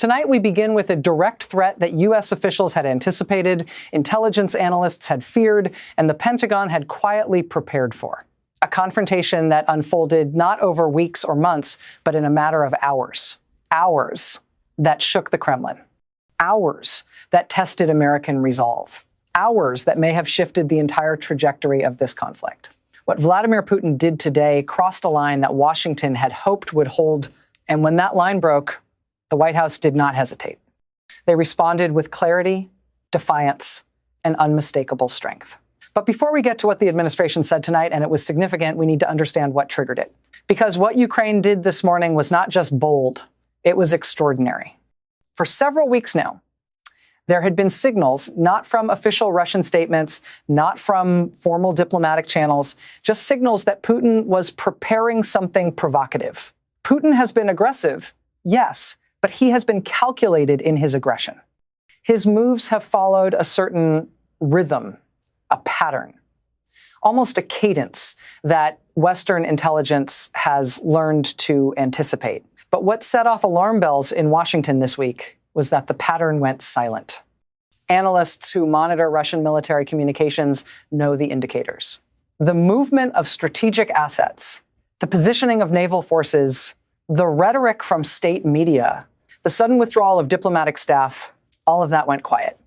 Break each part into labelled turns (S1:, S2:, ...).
S1: Tonight, we begin with a direct threat that U.S. officials had anticipated, intelligence analysts had feared, and the Pentagon had quietly prepared for. A confrontation that unfolded not over weeks or months, but in a matter of hours. Hours that shook the Kremlin. Hours that tested American resolve. Hours that may have shifted the entire trajectory of this conflict. What Vladimir Putin did today crossed a line that Washington had hoped would hold, and when that line broke, the White House did not hesitate. They responded with clarity, defiance, and unmistakable strength. But before we get to what the administration said tonight, and it was significant, we need to understand what triggered it. Because what Ukraine did this morning was not just bold, it was extraordinary. For several weeks now, there had been signals, not from official Russian statements, not from formal diplomatic channels, just signals that Putin was preparing something provocative. Putin has been aggressive, yes, but he has been calculated in his aggression. His moves have followed a certain rhythm, a pattern, almost a cadence that Western intelligence has learned to anticipate. But what set off alarm bells in Washington this week was that the pattern went silent. Analysts who monitor Russian military communications know the indicators. The movement of strategic assets, the positioning of naval forces, the rhetoric from state media, the sudden withdrawal of diplomatic staff, all of that went quiet.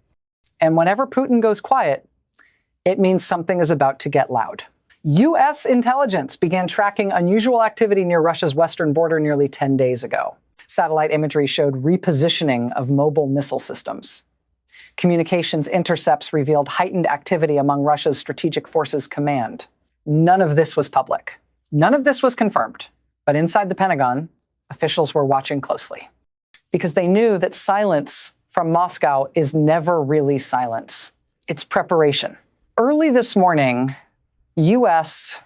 S1: And whenever Putin goes quiet, it means something is about to get loud. U.S. intelligence began tracking unusual activity near Russia's western border nearly 10 days ago. Satellite imagery showed repositioning of mobile missile systems. Communications intercepts revealed heightened activity among Russia's Strategic Forces Command. None of this was public. None of this was confirmed. But inside the Pentagon, officials were watching closely. Because they knew that silence from Moscow is never really silence. It's preparation. Early this morning, U.S.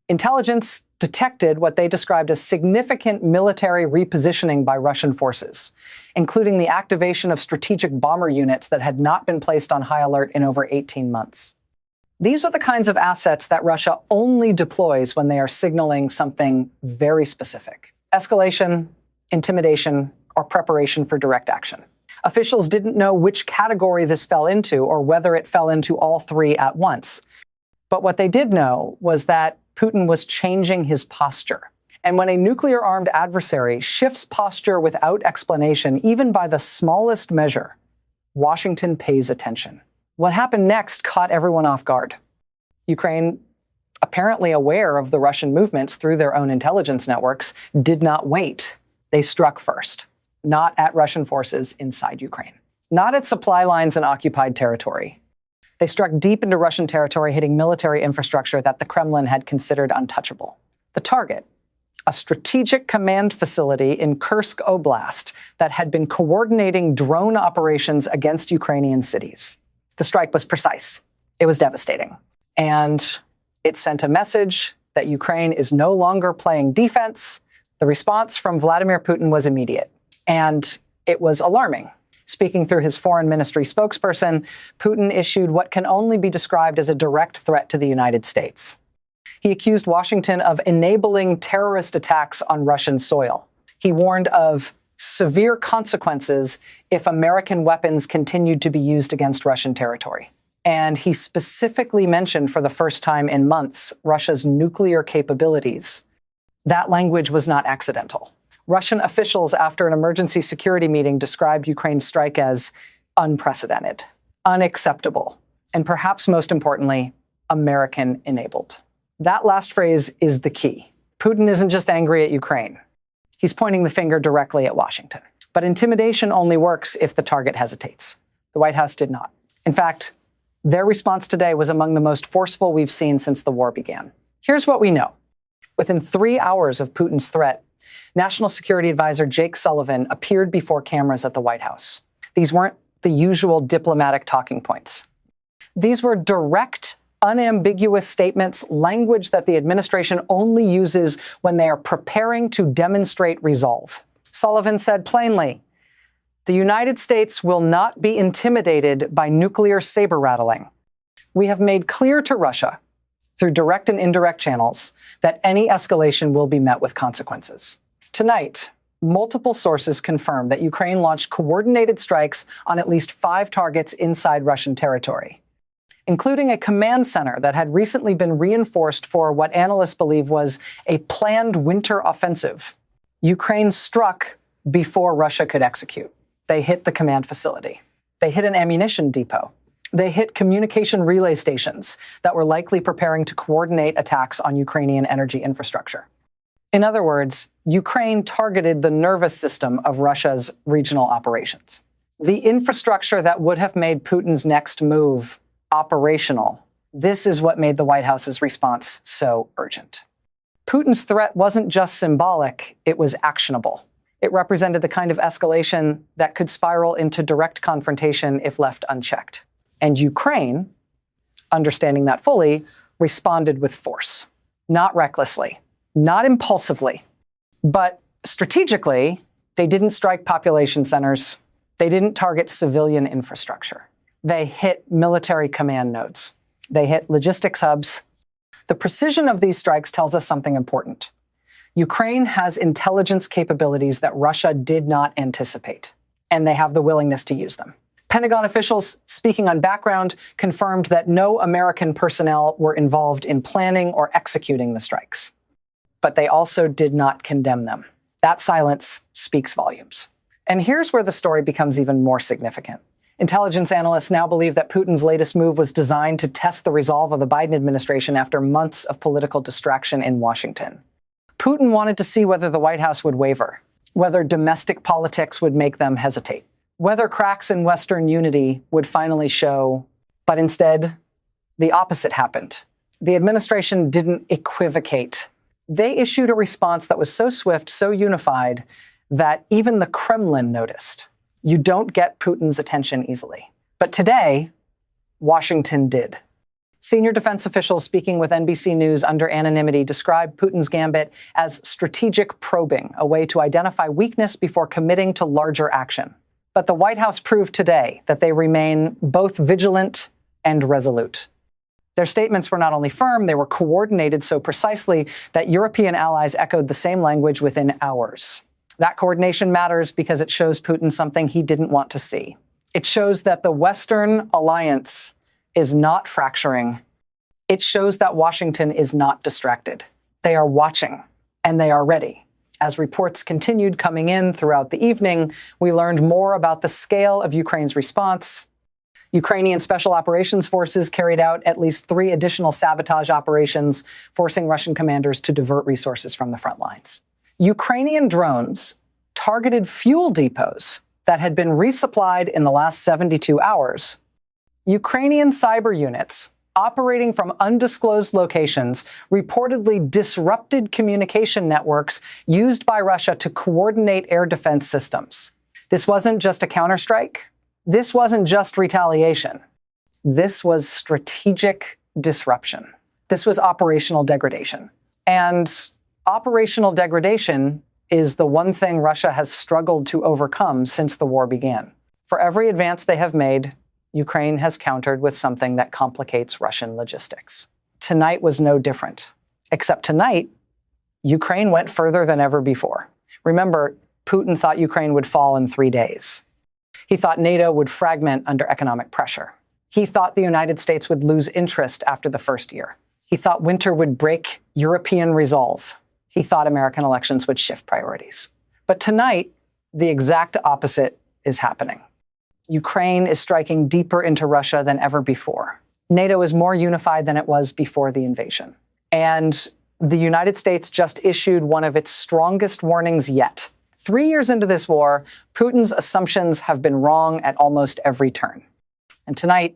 S1: intelligence detected what they described as significant military repositioning by Russian forces, including the activation of strategic bomber units that had not been placed on high alert in over 18 months. These are the kinds of assets that Russia only deploys when they are signaling something very specific: escalation, intimidation, or preparation for direct action. Officials didn't know which category this fell into or whether it fell into all three at once. But what they did know was that Putin was changing his posture. And when a nuclear-armed adversary shifts posture without explanation, even by the smallest measure, Washington pays attention. What happened next caught everyone off guard. Ukraine, apparently aware of the Russian movements through their own intelligence networks, did not wait. They struck first. Not at Russian forces inside Ukraine. Not at supply lines in occupied territory. They struck deep into Russian territory, hitting military infrastructure that the Kremlin had considered untouchable. The target, a strategic command facility in Kursk Oblast that had been coordinating drone operations against Ukrainian cities. The strike was precise. It was devastating. And it sent a message that Ukraine is no longer playing defense. The response from Vladimir Putin was immediate. And it was alarming. Speaking through his foreign ministry spokesperson, Putin issued what can only be described as a direct threat to the United States. He accused Washington of enabling terrorist attacks on Russian soil. He warned of severe consequences if American weapons continued to be used against Russian territory. And he specifically mentioned for the first time in months Russia's nuclear capabilities. That language was not accidental. Russian officials, after an emergency security meeting, described Ukraine's strike as unprecedented, unacceptable, and perhaps most importantly, American-enabled. That last phrase is the key. Putin isn't just angry at Ukraine. He's pointing the finger directly at Washington. But intimidation only works if the target hesitates. The White House did not. In fact, their response today was among the most forceful we've seen since the war began. Here's what we know. Within 3 hours of Putin's threat, National Security Advisor Jake Sullivan appeared before cameras at the White House. These weren't the usual diplomatic talking points. These were direct, unambiguous statements, language that the administration only uses when they are preparing to demonstrate resolve. Sullivan said plainly, "The United States will not be intimidated by nuclear saber-rattling. We have made clear to Russia, through direct and indirect channels, that any escalation will be met with consequences." Tonight, Multiple sources confirm that Ukraine launched coordinated strikes on at least 5 targets inside Russian territory, including a command center that had recently been reinforced for what analysts believe was a planned winter offensive. Ukraine struck before Russia could execute. They hit the command facility. They hit an ammunition depot. They hit communication relay stations that were likely preparing to coordinate attacks on Ukrainian energy infrastructure. In other words, Ukraine targeted the nervous system of Russia's regional operations. The infrastructure that would have made Putin's next move operational. This is what made the White House's response so urgent. Putin's threat wasn't just symbolic, it was actionable. It represented the kind of escalation that could spiral into direct confrontation if left unchecked. And Ukraine, understanding that fully, responded with force. Not recklessly, not impulsively, but strategically. They didn't strike population centers. They didn't target civilian infrastructure. They hit military command nodes. They hit logistics hubs. The precision of these strikes tells us something important. Ukraine has intelligence capabilities that Russia did not anticipate, and they have the willingness to use them. Pentagon officials speaking on background confirmed that no American personnel were involved in planning or executing the strikes. But they also did not condemn them. That silence speaks volumes. And here's where the story becomes even more significant. Intelligence analysts now believe that Putin's latest move was designed to test the resolve of the Biden administration after months of political distraction in Washington. Putin wanted to see whether the White House would waver, whether domestic politics would make them hesitate, whether cracks in Western unity would finally show. But instead, the opposite happened. The administration didn't equivocate. They issued a response that was so swift, so unified, that even the Kremlin noticed. You don't get Putin's attention easily. But today, Washington did. Senior defense officials speaking with NBC News under anonymity described Putin's gambit as strategic probing, a way to identify weakness before committing to larger action. But the White House proved today that they remain both vigilant and resolute. Their statements were not only firm, they were coordinated so precisely that European allies echoed the same language within hours. That coordination matters because it shows Putin something he didn't want to see. It shows that the Western alliance is not fracturing. It shows that Washington is not distracted. They are watching, and they are ready. As reports continued coming in throughout the evening, we learned more about the scale of Ukraine's response. Ukrainian Special Operations Forces carried out at least 3 additional sabotage operations, forcing Russian commanders to divert resources from the front lines. Ukrainian drones targeted fuel depots that had been resupplied in the last 72 hours. Ukrainian cyber units operating from undisclosed locations reportedly disrupted communication networks used by Russia to coordinate air defense systems. This wasn't just a counterstrike. This wasn't just retaliation. This was strategic disruption. This was operational degradation. And operational degradation is the one thing Russia has struggled to overcome since the war began. For every advance they have made, Ukraine has countered with something that complicates Russian logistics. Tonight was no different. Except tonight, Ukraine went further than ever before. Remember, Putin thought Ukraine would fall in 3 days. He thought NATO would fragment under economic pressure. He thought the United States would lose interest after the first year. He thought winter would break European resolve. He thought American elections would shift priorities. But tonight, the exact opposite is happening. Ukraine is striking deeper into Russia than ever before. NATO is more unified than it was before the invasion. And the United States just issued one of its strongest warnings yet. 3 years into this war, Putin's assumptions have been wrong at almost every turn. And tonight,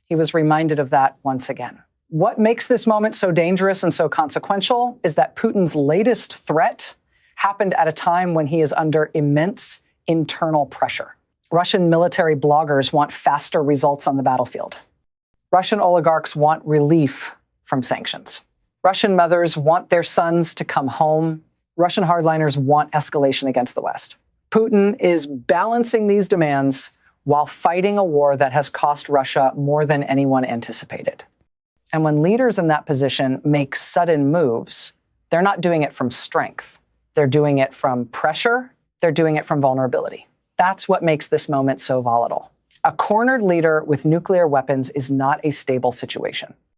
S1: he was reminded of that once again. What makes this moment so dangerous and so consequential is that Putin's latest threat happened at a time when he is under immense internal pressure. Russian military bloggers want faster results on the battlefield. Russian oligarchs want relief from sanctions. Russian mothers want their sons to come home. Russian hardliners want escalation against the West. Putin is balancing these demands while fighting a war that has cost Russia more than anyone anticipated. And when leaders in that position make sudden moves, they're not doing it from strength. They're doing it from pressure. They're doing it from vulnerability. That's what makes this moment so volatile. A cornered leader with nuclear weapons is not a stable situation.